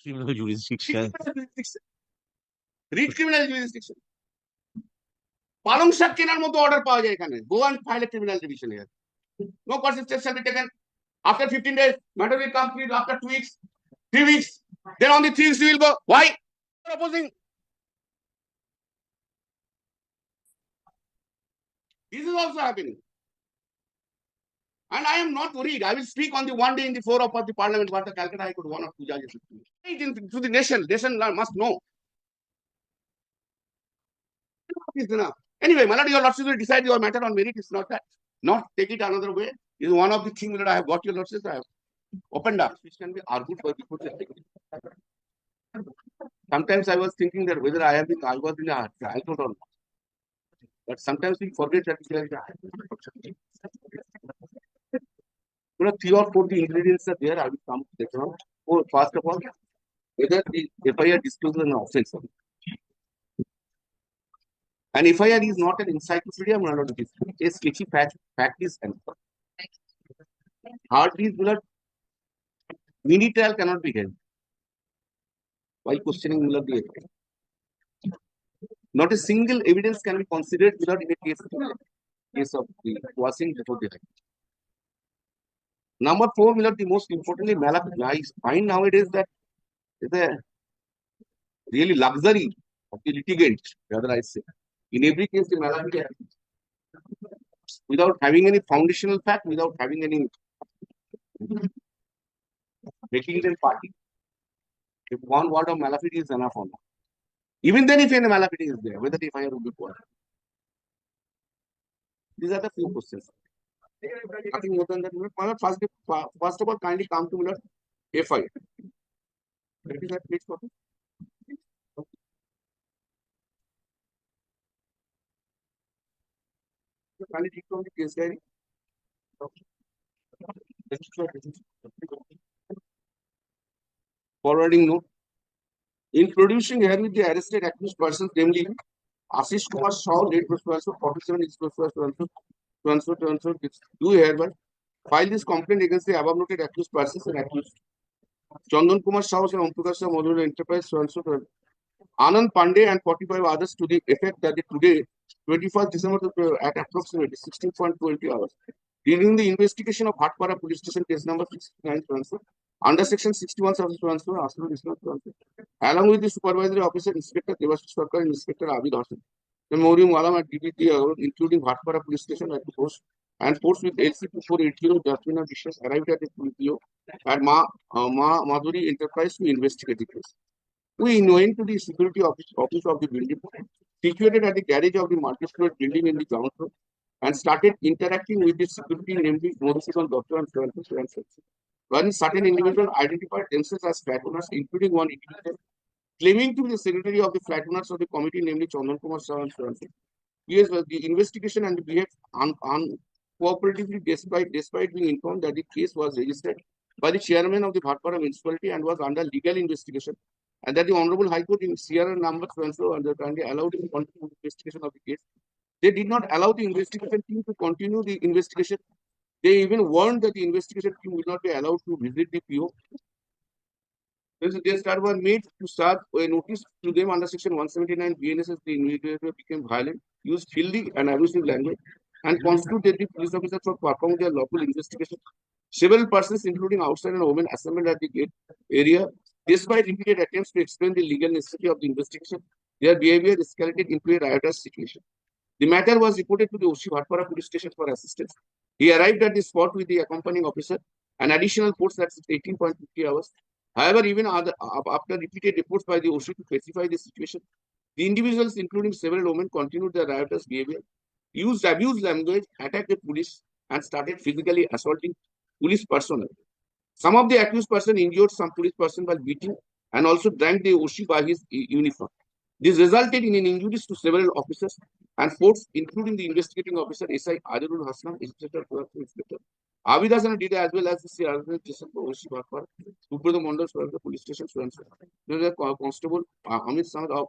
criminal jurisdiction. Read criminal jurisdiction. পালং শাক কেনার মতো অর্ডার পাওয়া যায় এখানে। Go and file a criminal division here. No persistent shall be taken. After 15 days, matter will come after 2 weeks, 3 weeks. Then on the 3 weeks you will go. Why? Opposing. This is also happening. And I am not worried. I will speak on the one day in the floor of the parliament what the Calcutta High Court, one or two judges. To the nation. Nation must know. Is enough. Anyway, my lord, your lordship will decide your matter on merit. It's not that. Not take it another way. Is one of the things that I have got your lordship. I have opened up, which can be argued for before the Sometimes I was thinking that whether I was in a trial court or not. But sometimes we forget that we are in a three or four the ingredients are there. I will come later on. Oh, first of all, whether the FIR discloses an offense. And FIR is not an encyclopedia, my lord. It is a sketchy fact is enough. Hardly blood. Mini trial cannot be held. While questioning Muller the FIR. Not a single evidence can be considered without in a case of the crossing before the high. Number 4, Miller, the most importantly, malafide. I find nowadays that it's a really luxury of the litigant, rather I say. In every case, the malafide without having any foundational fact, without having any making it a party. If one word of malafide is enough or not. Even then, if any malafide is there, whether the FIR will be poor. These are the few questions. Nothing more than that. First of all, kindly come to Miller FIR. Let me have page copy. Kindly take from the case diary. Forwarding note. In producing here with the arrested accused persons, namely Ashish Kumar Shaw, late Professor 47 is transfer, do hereby file this complaint against the above noted accused persons and accused Chandan Kumar Shaw and Om Prakash Modular Enterprise Anand Pandey and 45 others to the effect that today, 21st December at approximately 16.20 hours, during the investigation of Bhatpara Police Station case number 69 transfer under section 61 of the transfer, along with the supervisory officer Inspector Devashish Sarkar and Inspector Abid Hasan, the Morium Walam at DPT, including Bhatpara Police Station at the post and force with LC 2480 Jasmina Vishwas arrived at the PPO at Madhuri Enterprise to investigate the case. We went to the security office of the building, situated at the garage of the multi-story building in the ground floor, and started interacting with the security, namely Modhusudan Doctor and Tirthankar Ghosh. One certain individual identified themselves as flat owners, including one individual claiming to be the secretary of the flat owners of the committee, namely Chandan Kumar Shaw and Tirthankar. Yes, the investigation and the behavior uncooperatively despite being informed that the case was registered by the chairman of the Bhatpara municipality and was under legal investigation, and that the Honorable High Court in CRR number transfer under kindly allowed the continued investigation of the case. They did not allow the investigation team to continue the investigation. They even warned that the investigation team will not be allowed to visit the PO. They were made to start a notice to them under section 179 BNSS. The individual became violent, used filthy and abusive language, and constituted the police officers for performing their lawful investigation. Several persons, including outside and women, assembled at the gate area. Despite repeated attempts to explain the legal necessity of the investigation, their behavior escalated into a riotous situation. The matter was reported to the Oshi Bhatpara police station for assistance. He arrived at the spot with the accompanying officer. An additional force that's 18.50 hours. However, even after repeated reports by the Oshi to specify the situation, the individuals, including several women, continued their riotous behavior, used abused language, attacked the police, and started physically assaulting police personnel. Some of the accused person injured some police person while beating and also drank the Oshi by his uniform. This resulted in an injuries to several officers and force, including the investigating officer SI Adirul Hassan, Inspector Abid Hasan did as well as the CRR station for Oshi Bhatpara, Subrata Mandal for the police station. The constable Amit Sanat of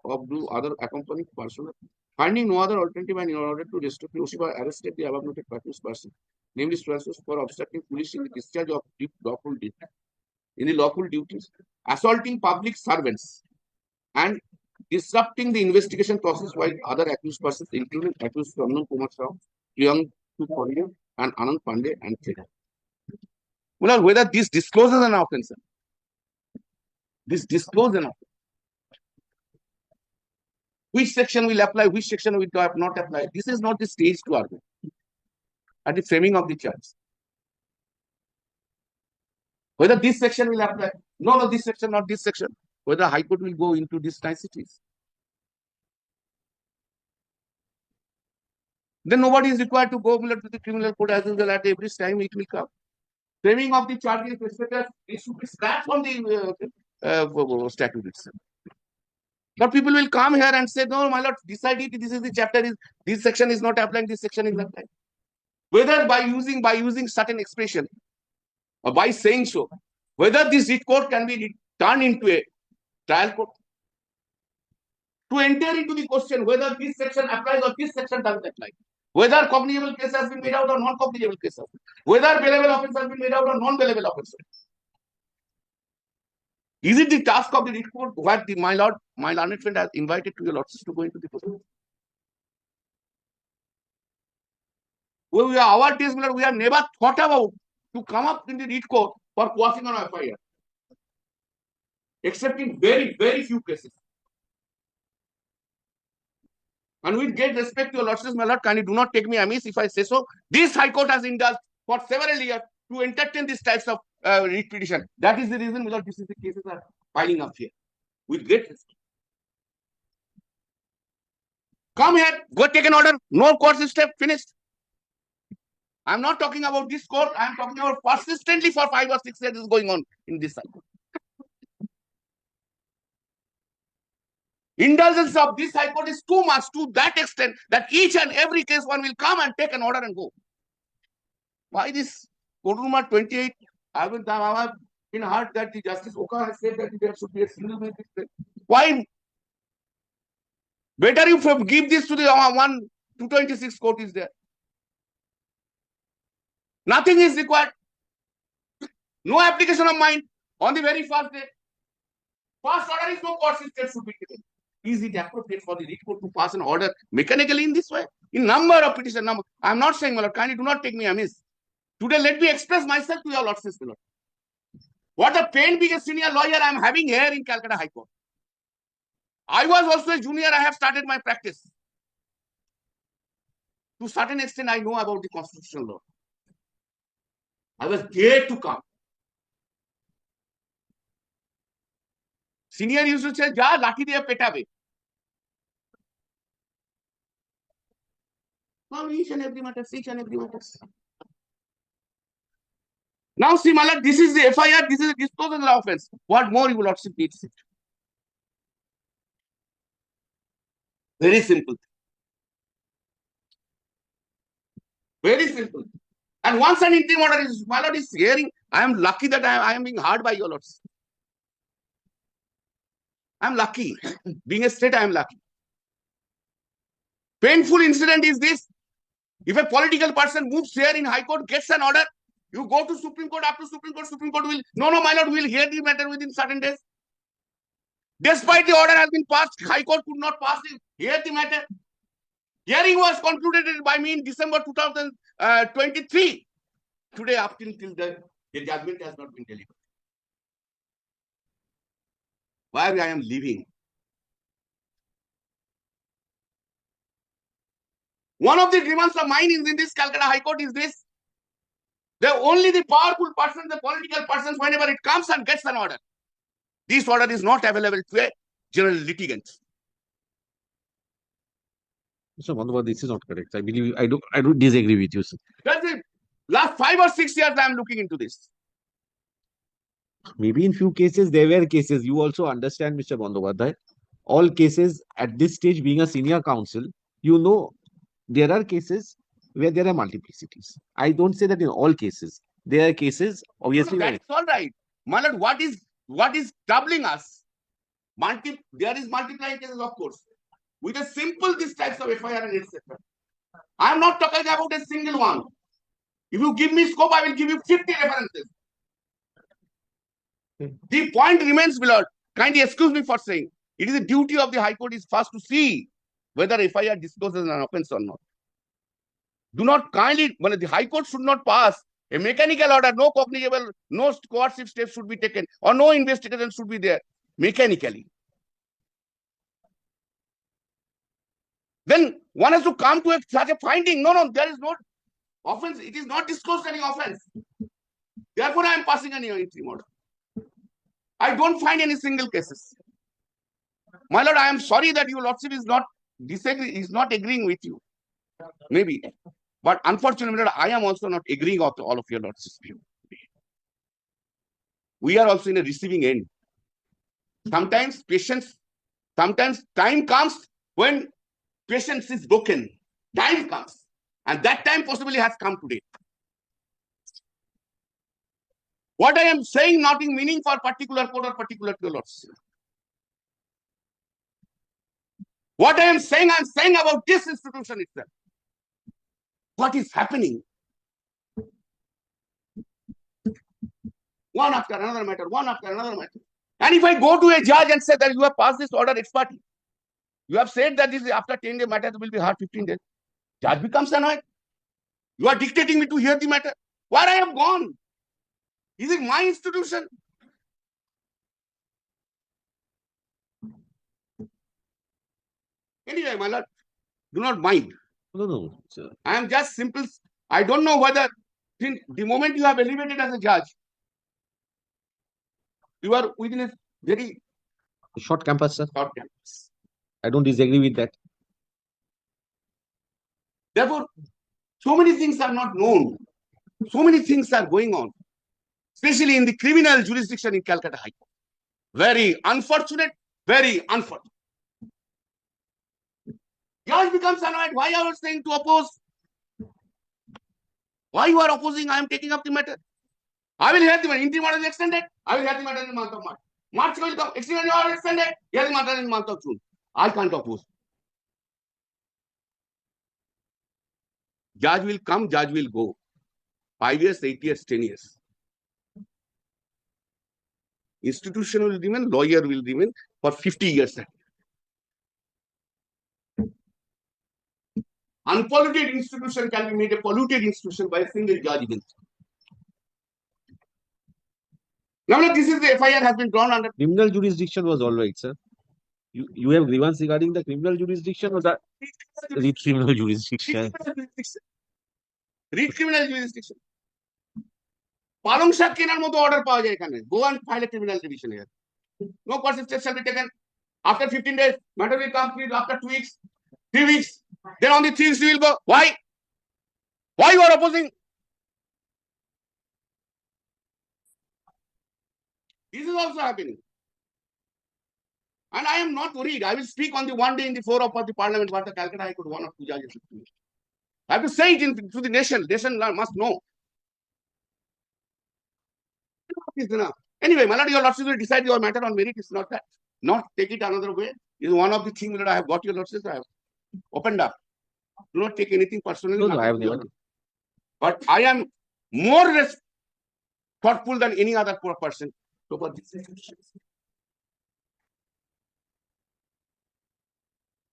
other accompanying personnel. Finding no other alternative and in order to restore Oshi arrested the above noted accused person, namely for obstructing police in the discharge of lawful duty. in the lawful duties, assaulting public servants, and disrupting the investigation process while other accused persons, including accused Ramnan Kumar Rao, Priyank Pandey, and Anand Pandey, and K. Well, whether this discloses an offence, this discloses an offence. Which section will apply, which section will not apply. This is not the stage to argue at the framing of the charge. Whether this section will apply, no, this section, not this section. Whether High Court will go into these niceties. Then nobody is required to go to the criminal court as usual at every time it will come. Framing of the charges, it should be scratched from the statute itself. But people will come here and say, no, my lord, decide it. This is the chapter. This section is not applying. This section is applying. Whether by using certain expression or by saying so, whether this writ court can be turned into a trial court. To enter into the question whether this section applies or this section doesn't apply. Whether cognizable case has been made out or non-cognizable case. Whether bailable offence has been made out or non-bailable offence. Is it the task of the writ court what my learned friend has invited to your lordships to go into the process? Our case, we have never thought about to come up in the writ court for quashing on FIR. Except in very, very few cases. And with great respect to your lordships, my lord, kindly do not take me amiss if I say so. This High Court has indulged for several years to entertain these types of writ petition. That is the reason, my lord, this is the cases are piling up here. With great respect. Come here, go take an order. No court step, finished. I'm not talking about this court. I'm talking about persistently for 5 or 6 years is going on in this cycle. Indulgence of this High Court is too much to that extent that each and every case one will come and take an order and go. Why this Court number 28? I have been heard that the Justice Oka has said that there should be a single bench. Why? Better you give this to the 226 court is there. Nothing is required. No application of mine on the very first day. First order is no court system should be taken. Is it appropriate for the writ court to pass an order mechanically in this way? In number of petition number. I am not saying, my lord, kindly do not take me amiss. Today, let me express myself to your lordships, my lord. What a pain being a senior lawyer I am having here in Calcutta High Court. I was also a junior. I have started my practice. To a certain extent, I know about the constitutional law. I was there to come. Senior used to say, "Ja, laki diye petabe." Now, each and every matter, each and every matter. Now, see, Malak, this is the FIR, this is a disposal offense. What more you will not need to see? Very simple. Very simple. And once an interim order is, my lord is hearing, I am lucky that I am being heard by your lords. I am lucky. Being a state, I am lucky. Painful incident is this. If a political person moves here in High Court, gets an order, you go to Supreme Court, up to Supreme Court will, no, my lord, we will hear the matter within certain days. Despite the order has been passed, High Court could not pass it, hear the matter. Hearing was concluded by me in December 2023. Today, up till the judgment has not been delivered. Why I am leaving? One of the demands of mine in this Calcutta High Court is this. Only the powerful persons, the political persons, whenever it comes and gets an order, this order is not available to a general litigant. Mr. Bandhavadh, this is not correct. I believe I do disagree with you, sir. That's it. Last 5 or 6 years, I am looking into this. Maybe in few cases, there were cases. You also understand, Mr. Bandhavadh, all cases at this stage, being a senior counsel, you know, there are cases where there are multiplicities. I don't say that in all cases. There are cases, obviously. No, that's all right. My lord, what is troubling us? There is multiplying cases, of course. With a simple these types of FIR and etc. I am not talking about a single one. If you give me scope, I will give you 50 references. The point remains, my lord. Kindly excuse me for saying, it is the duty of the High Court is first to see whether FIR discloses an offence or not. Do not kindly, well, the High Court should not pass a mechanical order, no cognizable, no coercive steps should be taken, or no investigation should be there mechanically. Then one has to come to such a finding. No, there is no offense. It is not disclosed any offense. Therefore, I am passing an interim order. I don't find any single cases. My lord, I am sorry that your lordship is not agreeing with you. Maybe. But unfortunately, I am also not agreeing with all of your lordship's view. We are also in a receiving end. Sometimes time comes when patience is broken. Time comes. And that time possibly has come today. What I am saying, nothing meaning for particular court or particular lordship. What I'm saying about this institution itself. What is happening? One after another matter. And if I go to a judge and say that you have passed this order ex parte, you have said that this after 10 days matter will be hard 15 days. Judge becomes annoyed. You are dictating me to hear the matter. Where I have gone? Is it my institution? Anyway, my lord, do not mind. No, sir. I am just simple. I don't know whether the moment you have elevated as a judge, you are within a very short campus, sir. short campus. I don't disagree with that. Therefore, so many things are not known. So many things are going on, especially in the criminal jurisdiction in Calcutta High Court. Very unfortunate, very unfortunate. Judge becomes annoyed. Why are you saying to oppose? Why you are opposing? I am taking up the matter. I will hear the matter. Interim order is extended. I will hear the matter in the month of March. March will come. Extended order extended. Hear the matter in the month of June. I can't oppose. Judge will come, judge will go. 5 years, 8 years, 10 years. Institution will remain, lawyer will remain for 50 years. Unpolluted institution can be made a polluted institution by a single judgment. Now, this is the FIR has been drawn under criminal jurisdiction was all right, sir. You have grievance regarding the criminal jurisdiction or the criminal jurisdiction? Read criminal jurisdiction. Palong Shah kenar moto order pawa jay ekhane. Go and file a criminal division here. No coercive steps shall be taken. After 15 days, matter will come after 2 weeks, 3 weeks. Then on the 3 weeks, we will go. Why? Why you are opposing? This is also happening. And I am not worried. I will speak on the one day in the floor of the parliament what the Calcutta High Court, one or two judges. I have to say it to the nation. Nation must know. Anyway, my lord, your lordship will decide your matter on merit. It's not that. Not take it another way. Is one of the things that I have got your lordship. I have opened up. Do not take anything personally. No, I have never. But I am more thoughtful than any other poor person. So for this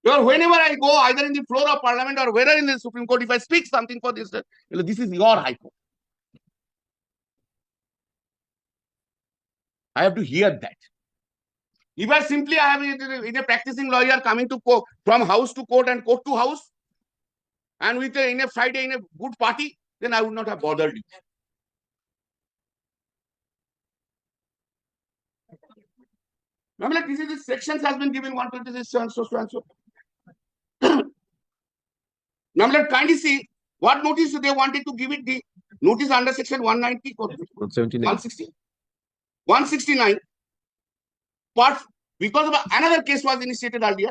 whenever I go, either in the floor of parliament or whether in the Supreme Court, if I speak something for this, this is your High Court. I have to hear that. If I simply I have in a practicing lawyer coming to court, from house to court and court to house, and with in a Friday in a good party, then I would not have bothered you. Remember, this is the sections has been given 126 so and so, so and so. Now, kindly see what notice they wanted to give it. The notice under section 190 or 160, 169. Part because of another case was initiated earlier.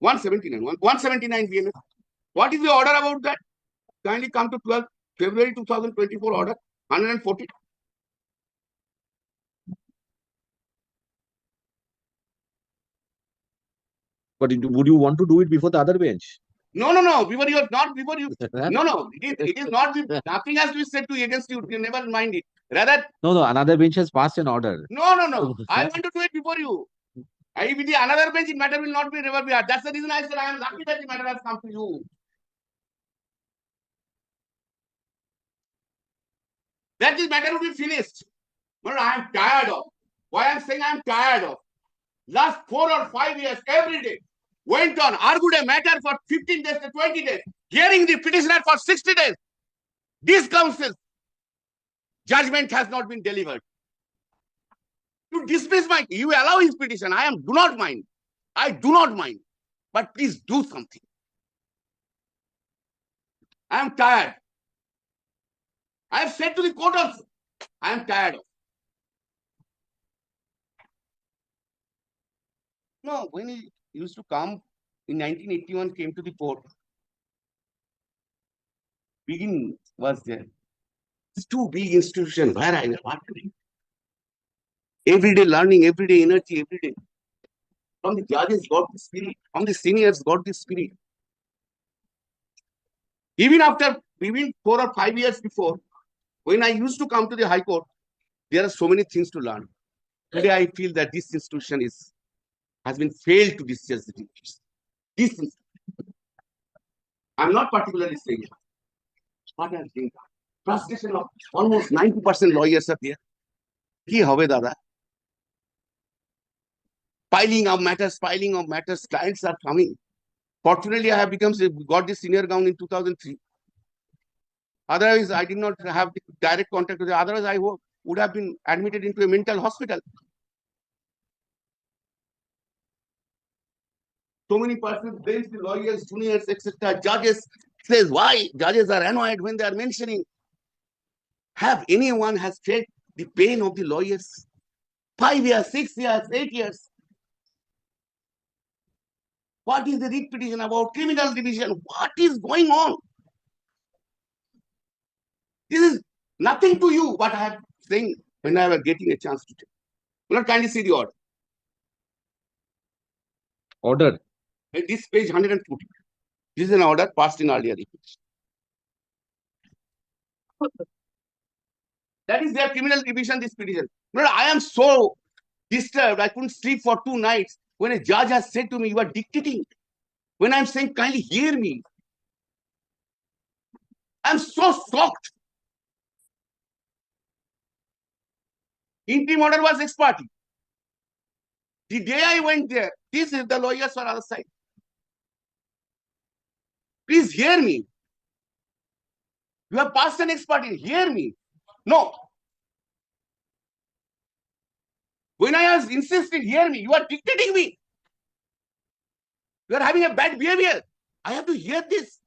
179 BNF. What is the order about that? Kindly come to 12 February 2024 order 140. But would you want to do it before the other bench? No. Before you are not before you. No. It is not. Nothing has to be said to you against you. You never mind it. Rather, No, another bench has passed an order. no. I want to do it before you. If it is another bench, it matter will not be never be. That's the reason I said I am lucky that the matter has come to you. That this matter will be finished. But I am tired of. Why I am saying I am tired of. Last 4 or 5 years, every day, went on, argued a matter for 15 days to 20 days, hearing the petitioner for 60 days. This council judgment has not been delivered. You dismiss you allow his petition. Do not mind. I do not mind. But please do something. I am tired. I have said to the court also, I am tired of. No, when he used to come in 1981, came to the port, begin was there. It's two big institutions where I was every day learning, every day energy, every day. From the judges got the spirit, from the seniors got the spirit. Even 4 or 5 years before, when I used to come to the High Court, there are so many things to learn. Today I feel that this institution has been failed to discharge the duties. This I'm not particularly saying it, but I think frustration of almost 90% lawyers are there. Ki hobe dada? Piling of matters, clients are coming. Fortunately, I have got this senior gown in 2003. Otherwise, I did not have direct contact with it. Otherwise, I would have been admitted into a mental hospital. So many persons, bench, the lawyers, juniors, etc., judges, says why judges are annoyed when they are mentioning. Have anyone has felt the pain of the lawyers? 5 years, 6 years, 8 years. What is the writ petition about? Criminal division. What is going on? This is nothing to you, what I am saying when I was getting a chance to tell. Will not kindly see the order. Order. And this page 140. This is an order passed in earlier petition. That is their criminal division, this petition. But I am so disturbed. I couldn't sleep for 2 nights when a judge has said to me, you are dictating. When I'm saying, kindly hear me. I'm so shocked. Interim order was ex parte. The day I went there, this is the lawyers on other side. Please hear me. You have passed an ex parte. Hear me. No. When I was insisting, hear me. You are dictating me. You are having a bad behavior. I have to hear this.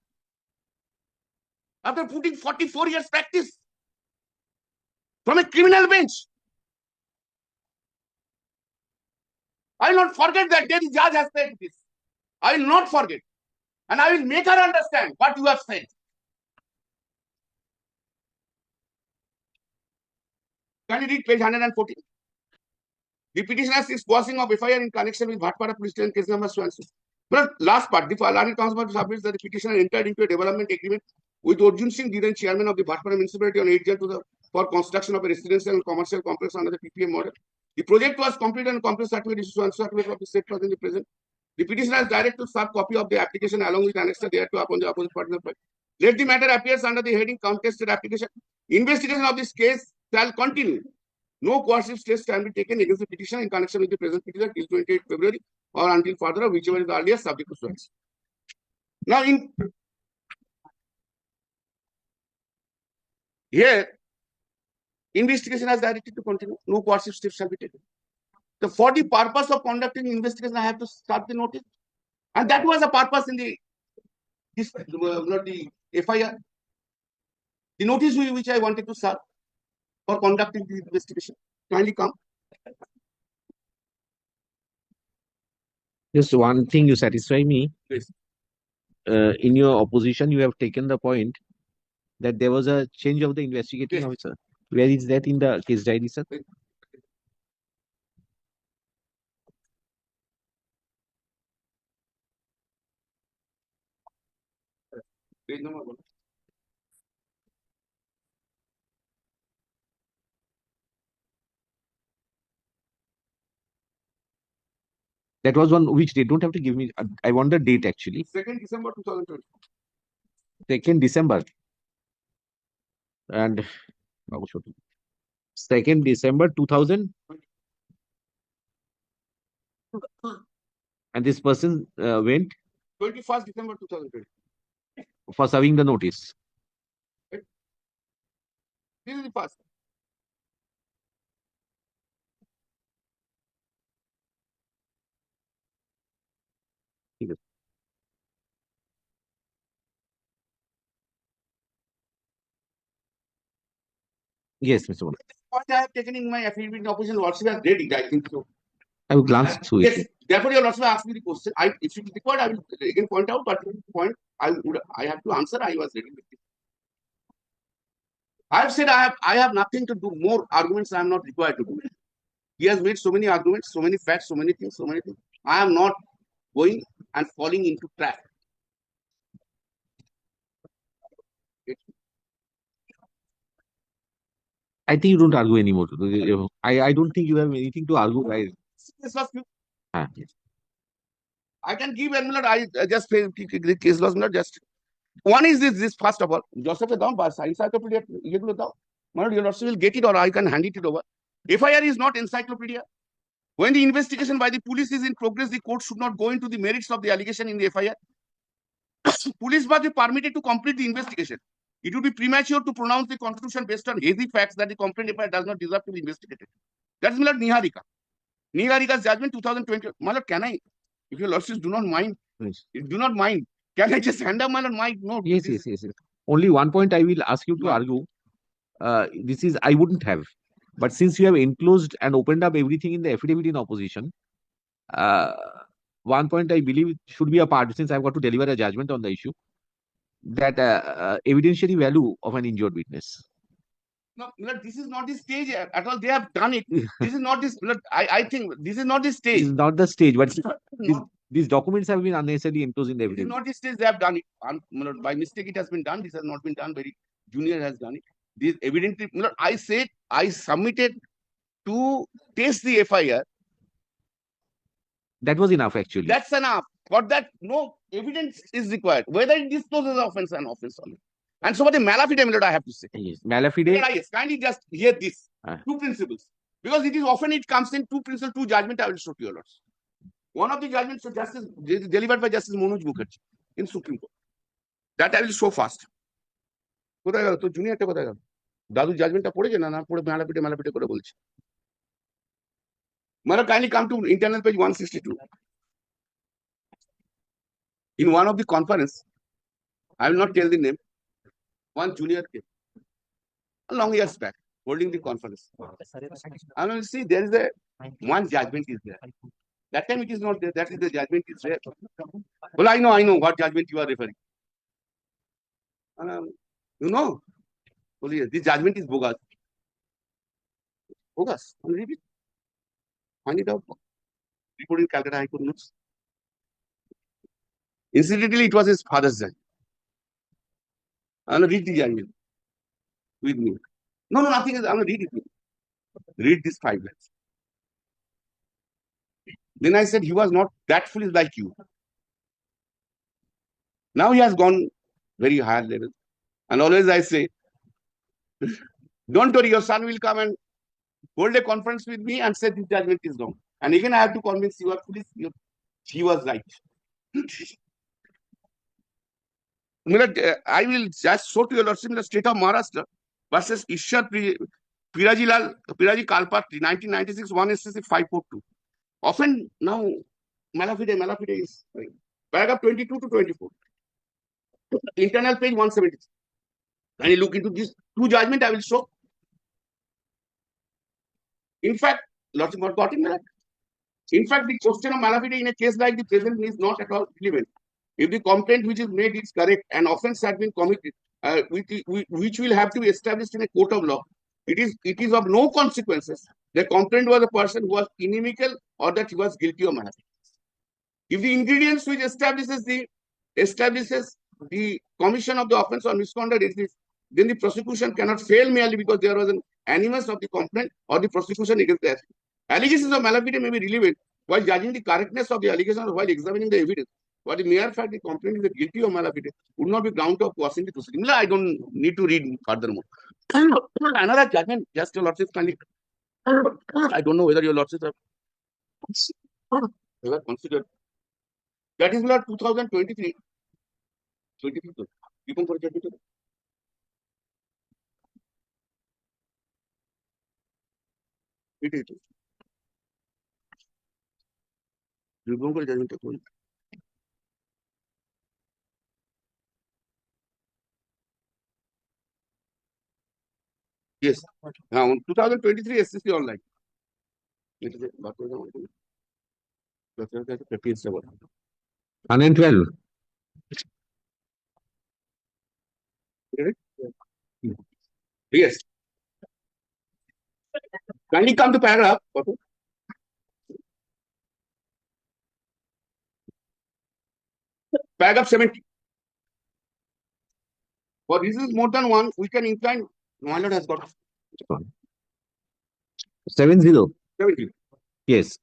After putting 44 years practice from a criminal bench. I will not forget that day the judge has said this. I will not forget. And I will make her understand what you have said. Can you read page 114? The petitioner seeks quashing of FIR in connection with Bhatpara police station case number so and so. But last part, the learned counsel submits that the petitioner entered into a development agreement with Arjun Singh, then chairman of the Bhatpara municipality on 8 Jan for construction of a residential and commercial complex under the PPM model. The project was completed and complete certificate issued and certificate of the state was in the present. The petitioner is directed to serve copy of the application along with annexure thereto upon the opposite partner. Let the matter appears under the heading contested application. Investigation of this case shall continue. No coercive steps can be taken against the petitioner in connection with the present petition till 28 February or until further, whichever is the earliest, subject to suits. Now, here, investigation has directed to continue. No coercive steps shall be taken. So, for the purpose of conducting investigation, I have to start the notice, and that was the purpose in not the FIR. The notice which I wanted to serve for conducting the investigation. Kindly come. Just one thing you satisfy me. Yes. In your opposition, you have taken the point that there was a change of the investigating Yes. officer. Where is that in the case diary, sir? Page number one. That was on which date? Don't have to give me. I want the date actually. 2nd December 2020. 2nd December. And 2nd December 2000. And this person went 21st December 2020. for serving the notice. Right? This is the first. Yes, Mr. Bond. What I have taken in my affidavit in opposition, lordship has read it, I think so. I will glance through Yes, it. therefore your lordship asked me the question. If it is required, I will again point out, but the point I have to answer, I was ready with it. I have said I have nothing to do, more arguments I am not required to do. He has made so many arguments, so many facts, so many things, so many things. I am not going and falling into trap. I think you don't argue anymore. I don't think you have anything to argue. Right? This was Ah, I can give a minute. I just say the case was not just one is this first of all. Joseph down by encyclopedia. My lordship will get it or I can hand it over. FIR is not encyclopedia. When the investigation by the police is in progress, the court should not go into the merits of the allegation in the FIR. Police must be permitted to complete the investigation. It would be premature to pronounce the constitution based on hazy facts that the complaint FIR does not deserve to be investigated. That's my lord Niharika. Niharika's judgment 2020. My lord, can I, if your lordships do not mind, yes. do not mind, can I just hand up my lord my note? Yes, yes, yes, yes. Only one point I will ask you to Yeah. argue. This is I wouldn't have, but since you have enclosed and opened up everything in the affidavit in opposition, uh, one point I believe should be a part since I've got to deliver a judgment on the issue that evidentiary value of an injured witness. No, this is not the stage at all. They have done it. This is not this. I think this is not the This stage. is not the stage, but these, Not, these documents have been unnecessarily enclosed in the this is affidavit. not the stage they have done it. By mistake, it has been done. This has not been done. Very junior has done it. This evidently. I said I submitted to test the FIR. That was enough actually. That's enough. For that, no evidence is required. Whether it discloses offense and offense only. And so, what the malafide, I have to say. Yes, malafide. Yes, kindly just hear this. Two principles. Because it is often it comes in two principles, two judgment I will show to your lords. One of the judgments of justice delivered by Justice Manoj Mukherjee in Supreme Court. That I will show fast. কোথায় গেল তো জুনিয়রটা কোথায় গেল দাদু জাজমেন্টটা পড়েছে না না পড়ে মেলাপিটে করে বলছে মানে kindly come to internal page 162. In one of the conference, I will not tell the name, one junior came long years back holding the conference. And you see there is a one judgment is there. That time it is not there. That is the judgment is there. Well, I know what judgment you are referring. You know, well, yes, this judgment is bogus. Bogus. Read it. Find it out. Report in Calcutta High Court notes. Incidentally, it was his father's judgment. I'm going to read the judgment with me. No, nothing is. I'm going to read it with me. Read this 5 lines. Then I said he was not that foolish like you. Now he has gone very higher level. And always I say, don't worry, your son will come and hold a conference with me and say this judgment is wrong. And again, I have to convince you are foolish. He was right. I will just show to your lordship the state of Maharashtra versus Ishar Piraji Kalpatri, 1996, 1 SSC 542. Often now, malafide is paragraph 22 to 24. Internal page 170. And you look into these two judgment, I will show. In fact, lordship got in that. In fact, the question of malafide in a case like the present is not at all relevant. If the complaint which is made is correct and offense has been committed, which will have to be established in a court of law, it is of no consequences. The complaint was a person who was inimical or that he was guilty of malafide. If the ingredients which establishes the commission of the offence or misconduct exists, then the prosecution cannot fail merely because there was an animus of the complaint or the prosecution against the allegations of malafide may be relevant while judging the correctness of the allegations or while examining the evidence. But the mere fact the complaint is guilty of malafide would not be ground of quashing the proceeding. I don't need to read furthermore. Another judgment, just your lordship kindly. I don't know whether your lordship have ever considered. That is not 2023. 23. Tirthankar judgment. It is. Tirthankar judgment. Yes. Now, 2023 SCC online. It is what was the 112. Yes. Kindly come to paragraph. Paragraph 70. For reasons more than one, we can incline. My lord has got 70. 70. Yes.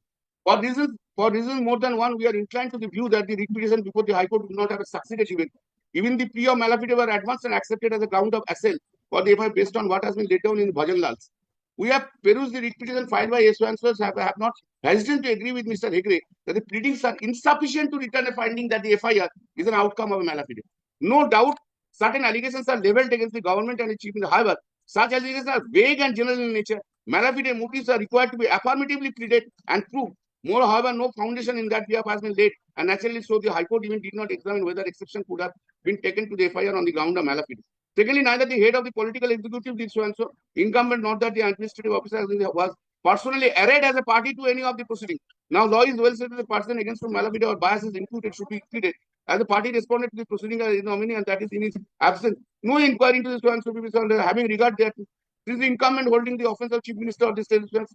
For reasons more than one, we are inclined to the view that the writ petition before the High Court do not have a succeeded event. Even the plea of malafide were advanced and accepted as a ground of assent for the FIR based on what has been laid down in Bhajan Lal's. We have perused the writ petition filed by S. Answers have not hesitant to agree with Mr. Hegre that the pleadings are insufficient to return a finding that the FIR is an outcome of a malafide. No doubt, certain allegations are leveled against the government and its chief minister. However, such allegations are vague and general in nature. Malafide motives are required to be affirmatively pleaded and proved. More, however, no foundation in that behalf has been laid, and naturally so the High Court even did not examine whether exception could have been taken to the FIR on the ground of malafide. Secondly, neither the head of the political executive did so and so. Incumbent, not that the administrative officer was personally arrayed as a party to any of the proceedings. Now, law is well said that the person against whom malafide or bias is imputed should be pleaded. As the party responded to the proceeding as nominee, and that is in his absence, no inquiry into the so and so be having regard that this is the incumbent holding the office of chief minister of the state. Regard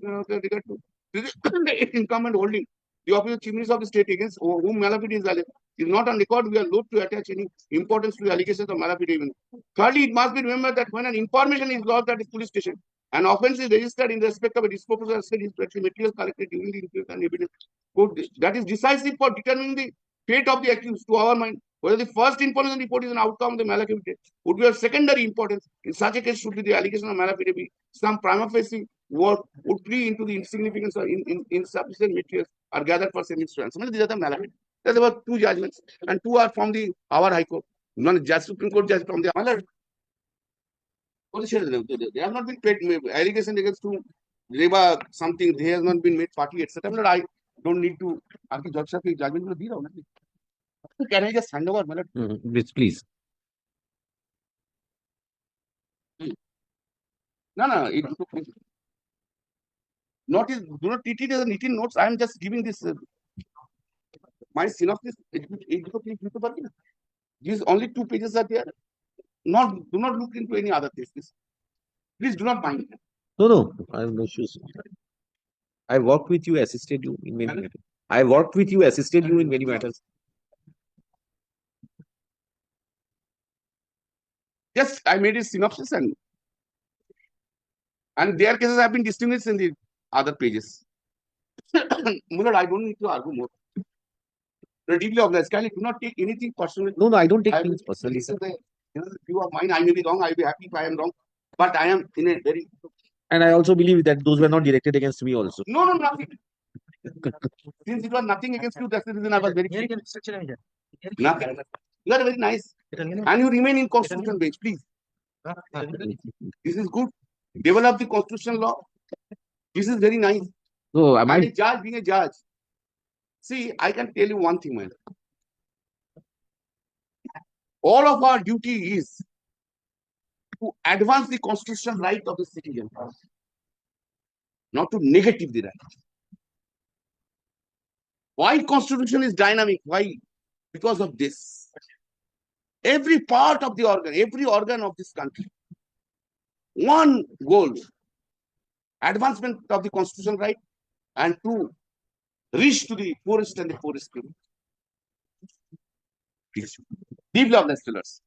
to this is the incumbent holding the office of chief minister of the state against whom malafide is alleged is not on record. We are loath to attach any importance to the allegations of malafide even. Thirdly, it must be remembered that when an information is lodged at the police station, an offence is registered in respect of a disproportionate materials collected during the inquest and evidence court. That is decisive for determining the fate of the accused. To our mind, whether the first information report is an outcome of the malafide would be of secondary importance. In such a case, should be the allegation of malafide be some prima facie work would plea into the insignificance of insufficient materials are gathered for semi-insurance. These are the malafide. There were two judgments, and two are from the our High Court. One judge, Supreme Court judge from the other. They have not been paid allegation against to Reba something. They have not been made party, etc. I don't need to. आपकी जज साहब की judgment में दी रहा हूँ ना. Can I just hand over, my lord? Yes, please. No. It, not is do not treat it as a written notes. I am just giving this my synopsis. These only 2 pages are there. Do not look into any other cases. Please do not mind. No. I have no issues. I worked with you, assisted you in many matters. I worked with you, assisted you in many matters. Yes, I made a synopsis and their cases have been distinguished in the other pages. Mulad, I don't need to argue more. Deeply obliged. Can you do not take anything personally? No, I don't take things personally, sir. View of mine, I may be wrong. I'll be happy if I am wrong. But I am in a very. And I also believe that those were not directed against me also. No, nothing. Since it was nothing against you, that's the reason I was very clear. Nothing. You are very nice. And you remain in constitutional bench, please. This is good. Develop the constitutional law. This is very nice. So, am And I? a judge being a judge. See, I can tell you one thing, my lord. All of our duty is to advance the constitutional right of the citizen, not to negative the right. Why constitution is dynamic? Why? Because of this. Every part of the organ, every organ of this country, one goal, advancement of the constitutional right, and two, reach to the poorest and the poorest people. Deep love, the scholars.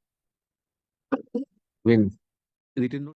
When written